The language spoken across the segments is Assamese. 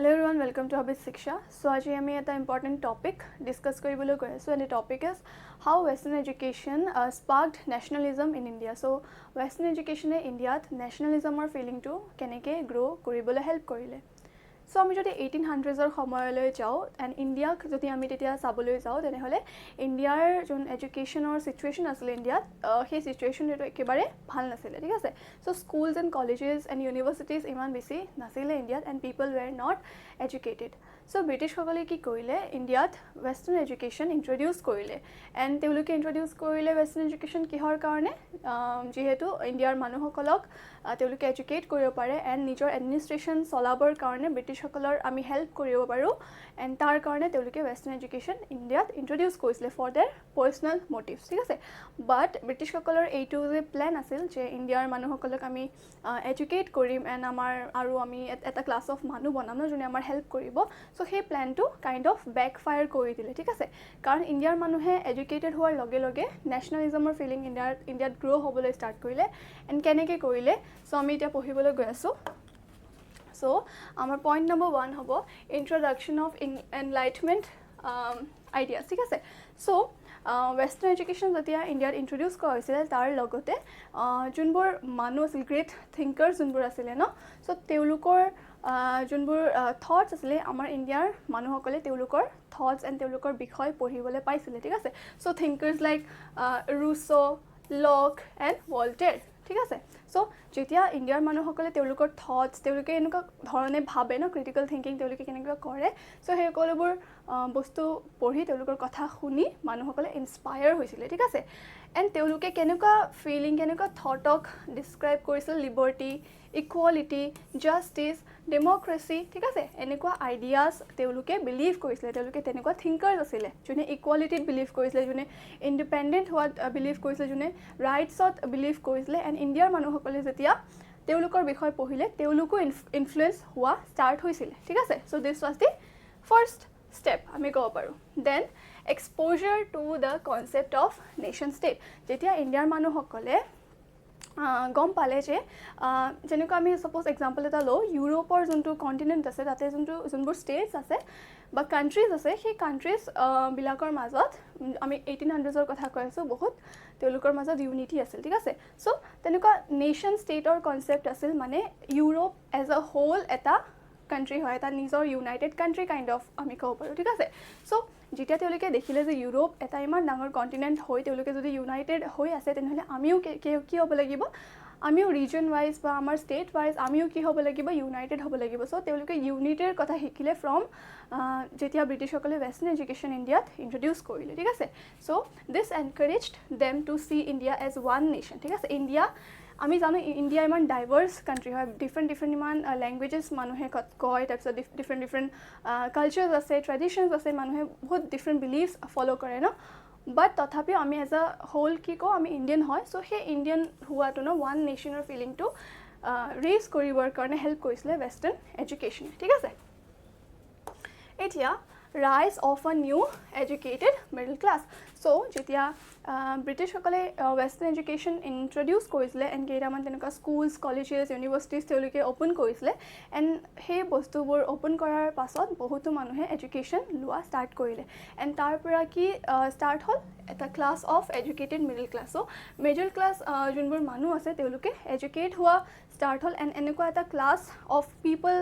Hello everyone, welcome to Habit Shiksha. So today we have an important topic discuss karibole goi asu, and the topic is how Western education sparked nationalism in India. So Western education in India nationalism or feeling to keneke grow karibole help korile. So আমি যদি 1800s সময়লৈ যাও and ইন্ডিয়াক যদি আমি তেতিয়া চাবলৈ যাও তেনেহলে ইন্ডিয়াৰ যোন এডুকেশনৰ সিচুৱেশন আছিল ইন্ডিয়াত সেই সিচুৱেশন এটো একেবাৰে ভাল নাছিল ঠিক আছে so schools and colleges and universities ইমান বেছি নাছিল ইন্ডিয়াত and people were not educated. So British সকলে কি কৰিলে ইন্ডিয়াত ওয়েস্টাৰ্ণ এডুকেশন ইন্ট্ৰোডিউস কৰিলে and তেওঁলোকে ইন্ট্ৰোডিউস কৰিলে ওয়েস্টাৰ্ণ এডুকেশন কিহৰ কাৰণে যেহেতু ইন্ডিয়াৰ মানুহসকলক তেওঁলোকে এডুকেট কৰিব পাৰে and নিজৰ এডমিনিষ্ট্ৰেচন চলাবৰ কাৰণে ব্ৰিটিছ সকলৰ আমি হেল্প কৰিব পাৰো and তাৰ কাৰণে তেওঁলোকে ওয়েস্টাৰ্ণ এডুকেশন ইন্ডিয়াত ইন্ট্ৰোডিউস কৰিছিল ফৰ देयर পাৰ্সোনাল মোটিভস ঠিক আছে বাট ব্ৰিটিছ সকলৰ এইটো যে প্ল্যান আছিল যে ইন্ডিয়াৰ মানুহসকলক আমি এডুকেট কৰিম and আমাৰ আৰু আমি এটা ক্লাছ অফ মানুহ বনাম যোনে আমাৰ হেল্প কৰিব সো সেই প্ল্যানটো কাইন্ড অফ ব্যাকফায়াৰ কৰি দিলে ঠিক আছে কাৰণ ইন্ডিয়াৰ মানুহে এডুকেটেড হোৱাৰ লগে লগে ন্যাশনালিজমৰ ফিলিং ইন্ডিয়াত গ্ৰো হ'বলৈ ষ্টাৰ্ট কৰিলে and কেনেকৈ কৰিলে সো আমি এতিয়া পঢ়িবলৈ গৈ আছো So, our point number 1 hobo introduction of enlightenment ideas. ঠিক আছে so western education যেতিয়া ইন্ডিয়াত ইন্ট্ৰোডিউস কৰা হৈছিল তাৰ লগতে যোনবোৰ মানুহ আছিল গ্ৰেট থিংকাৰছ যোনবোৰ আছিল ন সো তেওঁলোকৰ যোনবোৰ থটস আছিল আমাৰ ইন্ডিয়াৰ মানুহসকলে তেওঁলোকৰ থটস এন্ড তেওঁলোকৰ বিষয় পঢ়িবলৈ পাইছিল ঠিক আছে so thinkers like Rousseau, Locke and Voltaire ঠিক আছে সো যেতিয়া ইন্ডিয়াৰ মানুহসকলে তেওঁলোকৰ থটস তেওঁলোকে এনেকুৱা ধৰণে ভাবে ন ক্ৰিটিকেল থিংকিং তেওঁলোকে কেনেকৈ কৰে সো সেই সকলোবোৰ বস্তু পঢ়ি তেওঁলোকৰ কথা শুনি মানুহসকলে ইনস্পায়াৰ হৈছিল ঠিক আছে এন্ড তেওঁলোকে কেনেকুৱা ফিলিং কেনেকুৱা থটক ডিসক্ৰাইব কৰিছিল লিবাৰ্টি ইকুৱালিটি জাস্টিস ডেমক্ৰেসি ঠিক আছে এনেকুৱা আইডিয়াস তেওঁলোকে বিলিভ কৰিছিল তেওঁলোকে তেনেকুৱা থিংকাৰছ আছিল যোনে ইকুৱালিটিত বিলিভ কৰিছিল যোনে ইন্ডিপেন্ডেন্ট হোৱাত বিলিভ কৰিছিল যোনে ৰাইটছত বিলিভ কৰিছিল এন্ড ইন্ডিয়াৰ মানুহসকলে যেতিয়া তেওঁলোকৰ বিষয় পঢ়িলে তেওঁলোকো ইনফ্লুৱেন্স হোৱা ষ্টাৰ্ট হৈছিল ঠিক আছে so this was the first step আমি কব পাৰো then exposure to the concept of nation state যেতিয়া ইন্ডিয়াৰ মানুহসকলে গম পালে যে যেনেকৈ আমি সাপোজ এক্সাম্পল এটা লো ইউৰোপৰ যোনটো কন্টিনেন্ট আছে তাতে যোনবোৰ ষ্টেটস আছে বা কান্ট্ৰিজ আছে সেই কান্ট্ৰিজ বিলাকৰ মাজত আমি 1800s ৰ কথা কৈ আছো বহুত তেওঁলোকৰ মাজত ইউনিটি আছিল ঠিক আছে সো তেনেকুৱা নেশন ষ্টেটৰ কনসেপ্ট আছিল মানে ইউৰোপ এজ আ হোল এটা কান্ট্ৰি হয় এটা নিজৰ ইউনাইটেড কান্ট্ৰি কাইন্ড অফ আমি কব পাৰো ঠিক আছে সো যেতিয়া তেওঁলোকে দেখিলে যে ইউৰোপ এটা ইমান ডাঙৰ কন্টিনেন্ট হৈ তেওঁলোকে যদি ইউনাইটেড হৈ আছে তেনেহলে আমিও কি হ'ব লাগিব আমিও ৰিজন ওয়াইজ বা আমাৰ ষ্টেট ওয়াইজ আমিও কি হ'ব লাগিব ইউনাইটেড হ'ব লাগিব সো তেওঁলোকে ইউনিটিৰ কথা শিকিলে ফ্ৰম যেতিয়া ব্ৰিটিছসকলে ওয়েস্টাৰ্ণ এডুকেশন ইন্ডিয়াত ইন্ট্ৰোডিউস কৰিলে ঠিক আছে so this encouraged them to see India as one nation ঠিক আছে ইন্ডিয়া আমি জানো ইন্ডিয়া ইমান ডাইভাৰ্স কান্ট্ৰি হয় ডিফাৰেন্ট ইমান ল্যাঙ্গুৱেজেস মানুহে কয় তাৰপিছত ডিফাৰেন্ট কালচাৰস আছে ট্ৰেডিশনস আছে মানুহে বহুত ডিফাৰেন্ট বিলিভস ফলো কৰে ন বাট তথাপিও আমি এজ আ হোল কি কো আমি ইন্ডিয়ান হয় সো সেই ইন্ডিয়ান হোৱাটো ন ওয়ান নেশনৰ ফিলিংটো ৰেজ কৰিবৰ কাৰণে হেল্প কৰিছিলে ওয়েস্টাৰ্ণ এডুকেশন ঠিক আছে এতিয়া rise of a new educated middle class so যেতিয়া ব্ৰিটিছ সকলে ওয়েস্টাৰ্ণ এডুকেশন ইন্ট্ৰোডিউস কৰিছিল এন্ড কেইটামান তেনেকুৱা স্কুলস কলেজেস ইউনিভাৰ্সিটিজ তেওঁলোকে ওপেন কৰিছিল এন্ড সেই বস্তুবোৰ ওপেন কৰাৰ পাছত বহুতো মানুহে এডুকেশন লোৱা ষ্টাৰ্ট কৰিলে এন্ড তাৰ পৰা কি ষ্টাৰ্ট হল এটা class of educated middle class so middle class যোনবোৰ মানুহ আছে তেওঁলোকে এডুকেট হোৱা ষ্টাৰ্ট হল এন্ড এনেকুৱা এটা ক্লাছ অফ পিপল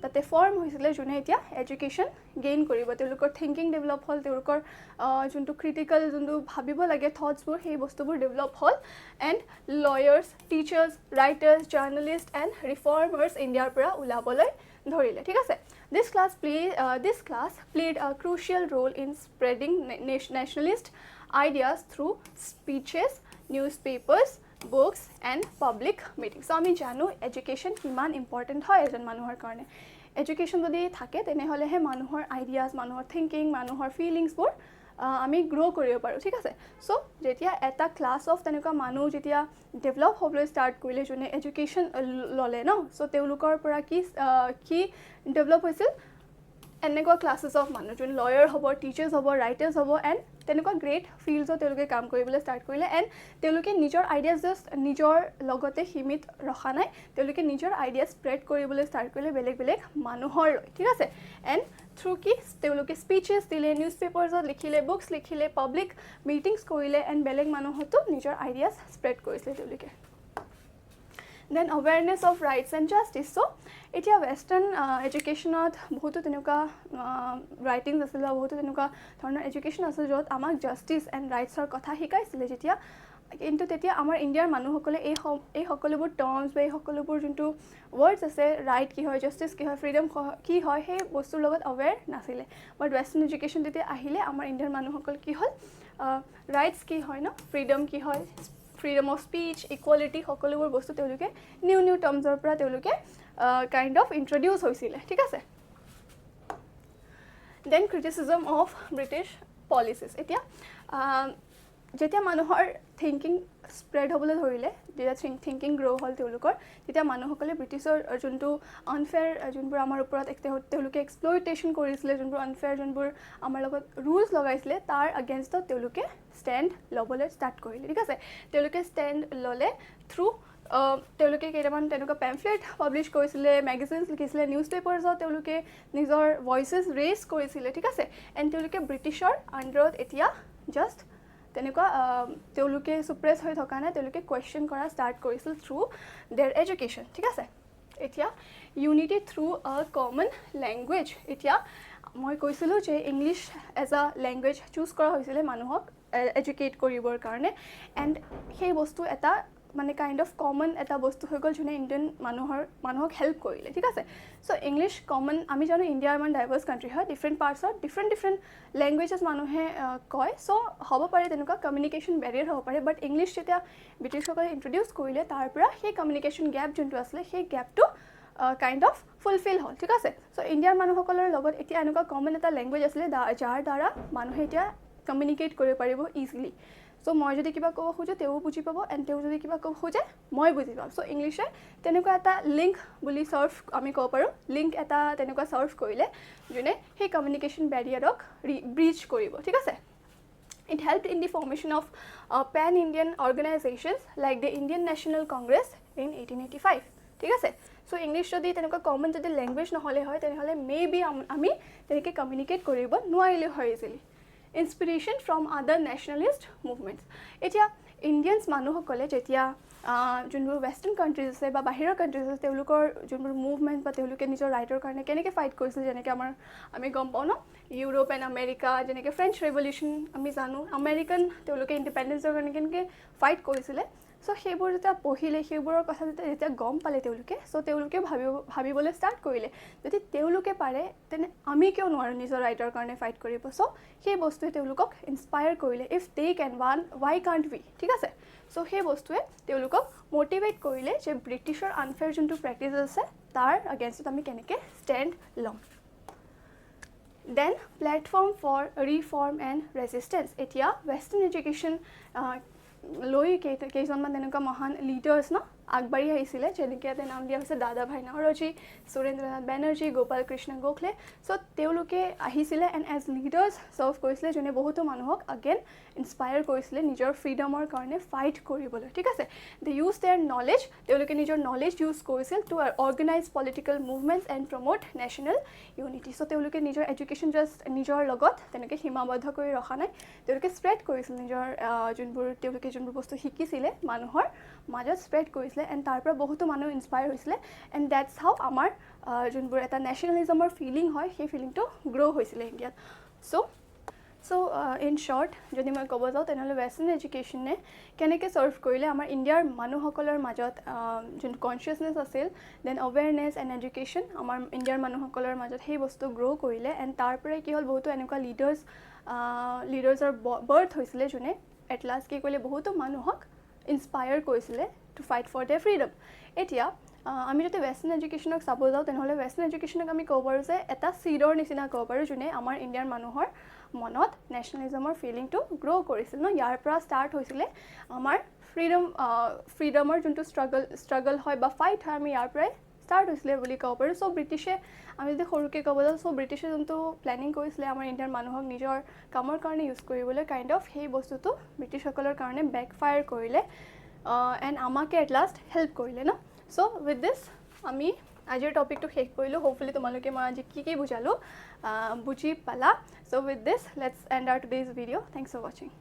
তাতে ফৰ্ম হৈছিল যোনে এতিয়া এডুকেশন গেইন কৰিব তেওঁলোকৰ থিংকিং ডেভেলপ হল তেওঁলোকৰ যোনটো ক্ৰিটিকেল যোনটো ভাবিব লাগে থটসবোৰ সেই বস্তুবোৰ ডেভেলপ হল and lawyers teachers writers journalist and reformers ইন্ডিয়াৰ পৰা ওলাবলৈ ধৰিলে ঠিক আছে this class played a crucial role in spreading nationalist ideas through speeches newspapers books and public meetings so আমি জানো এডুকেশন কিমান ইম্পৰ্টেন্ট হয় এজন মানুহৰ কাৰণে এডুকেশন যদি থাকে তেনেহলে হে মানুহৰ আইডিয়াস মানুহৰ থিংকিং মানুহৰ ফিলিংছবোৰ আমি গ্ৰো কৰিব পাৰো ঠিক আছে সো যেতিয়া এটা ক্লাছ অফ তেনেকুৱা মানুহ যেতিয়া ডেভেলপ হ'বলৈ ষ্টাৰ্ট কৰিলে যোনে এডুকেশন ললে ন সো তেওঁলোকৰ পৰা কি ডেভেলপ হৈছিল এনেকুৱা ক্লাছেছ অফ মানুহ যোন লয়াৰ হ'ব, টিচাৰ্ছ হ'ব, ৰাইটাৰ্ছ হ'ব, এণ্ড তেনেকুৱা গ্ৰেট ফিল্ডছত তেওঁলোকে কাম কৰিবলৈ ষ্টাৰ্ট কৰিলে। এণ্ড তেওঁলোকে নিজৰ আইডিয়াছ জাষ্ট নিজৰ লগতে সীমিত ৰখা নাই, তেওঁলোকে নিজৰ আইডিয়া স্প্ৰেড কৰিবলৈ ষ্টাৰ্ট কৰিলে বেলেগ বেলেগ মানুহৰ লৈ, ঠিক আছে। এণ্ড থ্ৰু কি তেওঁলোকে স্পীচেছ দিলে, নিউজ পেপাৰ্ছত লিখিলে, বুকছ লিখিলে, পাব্লিক মিটিংছ কৰিলে, এণ্ড বেলেগ মানুহতো নিজৰ আইডিয়াছ স্প্ৰেড কৰিছিলে তেওঁলোকে। Then awareness of rights and justice. So এতিয়া ৱেষ্টাৰ্ণ এডুকেশ্যনত বহুতো তেনেকুৱা ৰাইটিংছ আছিল বা বহুতো তেনেকুৱা ধৰণৰ এডুকেশ্যন আছিল য'ত আমাক জাষ্টিছ এণ্ড ৰাইটছৰ কথা শিকাইছিলে যেতিয়া, কিন্তু তেতিয়া আমাৰ ইণ্ডিয়াৰ মানুহসকলে এই সকলোবোৰ টাৰ্মছ বা এই সকলোবোৰ যোনটো ৱৰ্ডছ আছে, ৰাইট কি হয়, জাষ্টিছ কি হয়, ফ্ৰীডম কি হয়, সেই বস্তুৰ লগত আৱেৰ নাছিলে। বাট ৱেষ্টাৰ্ণ এডুকেশ্যন যেতিয়া আহিলে আমাৰ ইণ্ডিয়াৰ মানুহসকল কি হ'ল, ৰাইটছ কি হয় ন, ফ্ৰীডম কি হয়, ফ্ৰীডম অফ স্পীচ, ইকুৱালিটি, সকলোবোৰ বস্তু তেওঁলোকে নিউ টাৰ্মছৰ পৰা তেওঁলোকে কাইণ্ড অফ ইণ্ট্ৰডিউচ হৈছিলে, ঠিক আছে। Then criticism of British policies. এতিয়া যেতিয়া মানুহৰ থিংকিং স্প্ৰেড হ'বলৈ ধৰিলে, যেতিয়া থিংকিং গ্ৰ' হ'ল তেওঁলোকৰ, তেতিয়া মানুহসকলে ব্ৰিটিছৰ যোনটো আনফেয়াৰ যোনবোৰ আমাৰ ওপৰত তেওঁলোকে এক্সপ্লইটেশ্যন কৰিছিলে, যোনবোৰ আনফেয়াৰ যোনবোৰ আমাৰ লগত ৰুলছ লগাইছিলে, তাৰ এগেইনষ্টত তেওঁলোকে ষ্টেণ্ড ল'বলৈ ষ্টাৰ্ট কৰিলে, ঠিক আছে। তেওঁলোকে ষ্টেণ্ড ল'লে থ্ৰু তেওঁলোকে কেইটামান তেনেকুৱা পেম্ফলেট পাব্লিছ কৰিছিলে, মেগাজিনছ লিখিছিলে, নিউজ পেপাৰ্ছত তেওঁলোকে নিজৰ ভইচেছ ৰেইজ কৰিছিলে, ঠিক আছে। এণ্ড তেওঁলোকে ব্ৰিটিছৰ আণ্ডাৰত এতিয়া জাষ্ট তেনেকুৱা তেওঁলোকে ছুপ্ৰেছ হৈ থকা নাই, তেওঁলোকে কুৱেশ্যন কৰা ষ্টাৰ্ট কৰিছিল থ্ৰু দেয়াৰ এডুকেশ্যন, ঠিক আছে। এতিয়া unity through a common language. এতিয়া মই কৈছিলোঁ যে English as a language choose কৰা হৈছিলে মানুহক এডুকেট কৰিবৰ কাৰণে, এণ্ড সেই বস্তু এটা মানে কাইণ্ড অফ কমন এটা বস্তু হৈ গ'ল যোনে ইণ্ডিয়ান মানুহক হেল্প কৰিলে, ঠিক আছে। চ' ইংলিছ কমন, আমি জানো ইণ্ডিয়া ইমান ডাইভাৰ্ছ কাণ্ট্ৰি হয়, ডিফাৰেণ্ট পাৰ্টছত ডিফাৰেণ্ট লেংগুৱেজেছ মানুহে কয়, চ' হ'ব পাৰে তেনেকুৱা কমিউনিকেশ্যন বেৰিয়াৰ হ'ব পাৰে। বাট ইংলিছ যেতিয়া ব্ৰিটিছসকলে ইণ্ট্ৰডিউচ কৰিলে, তাৰ পৰা সেই কমিউনিকেশ্যন গেপ যোনটো আছিলে, সেই গেপটো কাইণ্ড অফ ফুলফিল হ'ল, ঠিক আছে। চ' ইণ্ডিয়াৰ মানুহসকলৰ লগত এতিয়া এনেকুৱা কমন এটা লেংগুৱেজ আছিলে যাৰ দ্বাৰা মানুহে এতিয়া কমিউনিকেট কৰিব পাৰিব ইজিলি। চ' মই যদি কিবা ক'ব খোজোঁ তেওঁ বুজি পাব, এণ্ড তেওঁ যদি কিবা ক'ব খোজে মই বুজি পাম। চ' ইংলিছে তেনেকুৱা এটা লিংক বুলি আমি ক'ব পাৰোঁ, লিংক এটা তেনেকুৱা চাৰ্ভ কৰিলে যোনে সেই কমিউনিকেশ্যন বেৰিয়াৰক ব্ৰিজ কৰিব, ঠিক আছে। It helped in the formation of pan-Indian organizations like the Indian National Congress in 1885, ঠিক আছে। চ' ইংলিছ যদি তেনেকুৱা কমন যদি লেংগুৱেজ নহ'লে হয়, তেনেহ'লে মেবি আমি তেনেকৈ কমিউনিকেট কৰিব নোৱাৰিলে হয় ইজিলি। ইনস্পিৰেশ্যন ফ্ৰম আদাৰ নেশ্যনেলিষ্ট মুভমেণ্টছ। এতিয়া ইণ্ডিয়ানছ মানুহসকলে যেতিয়া যোনবোৰ ৱেষ্টাৰ্ণ কাণ্ট্ৰিজ আছে বা বাহিৰৰ কাণ্ট্ৰিজ আছে, তেওঁলোকৰ যোনবোৰ মুভমেণ্ট বা তেওঁলোকে নিজৰ ৰাইটৰ কাৰণে কেনেকৈ ফাইট কৰিছিল, যেনেকৈ আমি গম পাওঁ ন, ইউৰোপ এণ্ড আমেৰিকা, যেনেকৈ ফ্ৰেঞ্চ ৰেভলিউশ্যন আমি জানো, আমেৰিকান তেওঁলোকে ইণ্ডিপেণ্ডেঞ্চৰ কাৰণে কেনেকৈ ফাইট কৰিছিলে। চ' সেইবোৰ যেতিয়া পঢ়িলে, সেইবোৰৰ কথা যেতিয়া গম পালে তেওঁলোকে, চ' তেওঁলোকেও ভাবিবলৈ ষ্টাৰ্ট কৰিলে যদি তেওঁলোকে পাৰে তেনে আমি কিয় নোৱাৰোঁ নিজৰ ৰাইটৰ কাৰণে ফাইট কৰিব। চ' সেই বস্তুৱে তেওঁলোকক ইনস্পায়াৰ কৰিলে, if they can why can't we, ঠিক আছে। চ' সেই বস্তুৱে তেওঁলোকক মটিভেট কৰিলে যে ব্ৰিটিছৰ আনফেয়াৰ যোনটো প্ৰেক্টিছ আছে তাৰ এগেইনষ্টত আমি কেনেকৈ ষ্টেণ্ড ল'ম। Then platform for reform and resistance. এতিয়া ৱেষ্টাৰ্ণ এডুকেশ্যন লৈ কেইজনমান তেনেকুৱা মহান লিডাৰ্ছ ন আগবাঢ়ি আহিছিলে, যেনেকৈ ইয়াতে নাম দিয়া হৈছে দাদা ভাই নৱৰোজী, সুৰেন্দ্ৰনাথ বেনাৰ্জী, গোপাল কৃষ্ণ গোখলে। চ' তেওঁলোকে আহিছিলে এণ্ড এজ লিডাৰ্ছ ছাৰ্ভ কৰিছিলে, যোনে বহুতো মানুহক আগেন ইনস্পায়াৰ কৰিছিলে নিজৰ ফ্ৰীডমৰ কাৰণে ফাইট কৰিবলৈ, ঠিক আছে। দে ইউজ দেয়াৰ নলেজ, তেওঁলোকে নিজৰ নলেজ ইউজ কৰিছিল to organise political movements and promote national unity. So' তেওঁলোকে নিজৰ এডুকেশ্যন জাষ্ট নিজৰ লগত তেনেকৈ সীমাবদ্ধ কৰি ৰখা নাই, তেওঁলোকে স্প্ৰেড কৰিছিল নিজৰ তেওঁলোকে যোনবোৰ বস্তু শিকিছিলে মানুহৰ মাজত স্প্ৰেড কৰিছিলে, এণ্ড তাৰ পৰা বহুতো মানুহ ইনস্পায়াৰ হৈছিলে। এণ্ড ডেটছ হাউ আমাৰ যোনবোৰ এটা নেশ্যনেলিজমৰ ফিলিং হয়, সেই ফিলিংটো গ্ৰ' হৈছিলে ইণ্ডিয়াত। চ' ইন শ্বৰ্ট যদি মই ক'ব যাওঁ, তেনেহ'লে ৱেষ্টাৰ্ণ এডুকেশ্যনে কেনেকৈ ছাৰ্ভ কৰিলে আমাৰ ইণ্ডিয়াৰ মানুহসকলৰ মাজত যোনটো কনচিয়াছনেছ আছিল, দেন এৱেৰনেছ এণ্ড এডুকেশ্যন আমাৰ ইণ্ডিয়াৰ মানুহসকলৰ মাজত সেই বস্তু গ্ৰ' কৰিলে। এণ্ড তাৰ পৰাই কি হ'ল, বহুতো এনেকুৱা লিডাৰ্ছৰ বাৰ্থ হৈছিলে যোনে এট লাষ্ট কি কৰিলে বহুতো মানুহক ইনস্পায়াৰ কৰিছিলে to fight for their freedom. এতিয়া আমি যদি ৱেষ্টাৰ্ণ এডুকেশ্যনক চাব যাওঁ, তেনেহ'লে ৱেষ্টাৰ্ণ এডুকেশ্যনক আমি ক'ব পাৰোঁ যে এটা চিডৰ নিচিনা ক'ব পাৰোঁ, যোনে আমাৰ ইণ্ডিয়াৰ মানুহৰ মনত নেশ্যনেলিজমৰ ফিলিংটো গ্ৰ' কৰিছিল ন। ইয়াৰ পৰা ষ্টাৰ্ট হৈছিলে আমাৰ ফ্ৰীডমৰ যোনটো ষ্ট্ৰাগল হয় বা ফাইট হয়, আমি ইয়াৰ পৰাই ষ্টাৰ্ট হৈছিলে বুলি ক'ব পাৰোঁ চ' ব্ৰিটিছে আমি যদি সৰুকৈ ক'ব যাওঁ চ' ব্ৰিটিছে যোনটো প্লেনিং কৰিছিলে আমাৰ ইণ্ডিয়াৰ মানুহক নিজৰ কামৰ কাৰণে ইউজ কৰিবলৈ কাইণ্ড অফ সেই বস্তুটো ব্ৰিটিছসকলৰ কাৰণে বেকফায়াৰ কৰিলে এণ্ড আমাকে এট লাষ্ট হেল্প কৰিলে ন চ' উইথ দিছ আমি আজিৰ টপিকটো শেষ কৰিলোঁ হোপফুলি তোমালোকে মই আজি কি বুজালোঁ বুজি পালা so' with this let's end our today's video' thanks for ৱাচিং